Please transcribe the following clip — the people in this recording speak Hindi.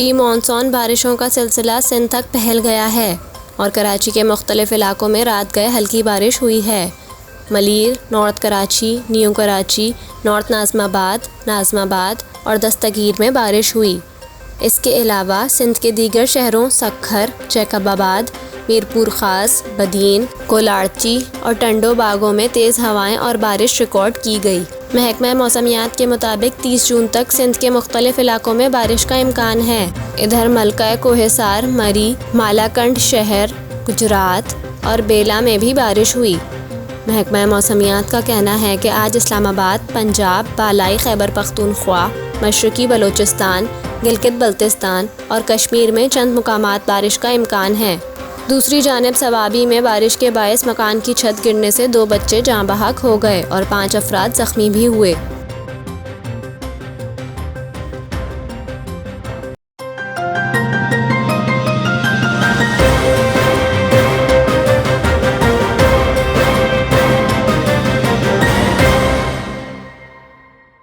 प्री मानसून बारिशों का सिलसिला सिंध तक फैल गया है और कराची के मुख्तलिफ इलाकों में रात गए हल्की बारिश हुई है। Malir, north Karachi, new Karachi, north Nazimabad और दस्तगीर में बारिश हुई। इसके अलावा सिंध के दीगर शहरों सक्खर, जैकबाबाद, मीरपुर खास, बदीन, कोलारची और टंडो बागों में तेज़ हवाएं और बारिश रिकॉर्ड की गई। महकमा मौसमियात के मुताबिक 30 जून तक सिंध के मुख्तलिफ इलाकों में बारिश का इम्कान है। इधर मलका कोहिसार, मरी, मालाकंड शहर, गुजरात और बेला में भी बारिश हुई। महकमा मौसमियात का कहना है कि आज इस्लामाबाद, पंजाब, बालाई खैबर पख्तूनख्वा, मशरकी बलोचिस्तान, गिलगित बल्तिस्तान और कश्मीर में चंद मुकामात बारिश का इम्कान है। दूसरी जानिब सवाबी में बारिश के बायस मकान की छत गिरने से 2 बच्चे जाँ बहक हो गए और 5 अफराद ज़ख्मी भी हुए।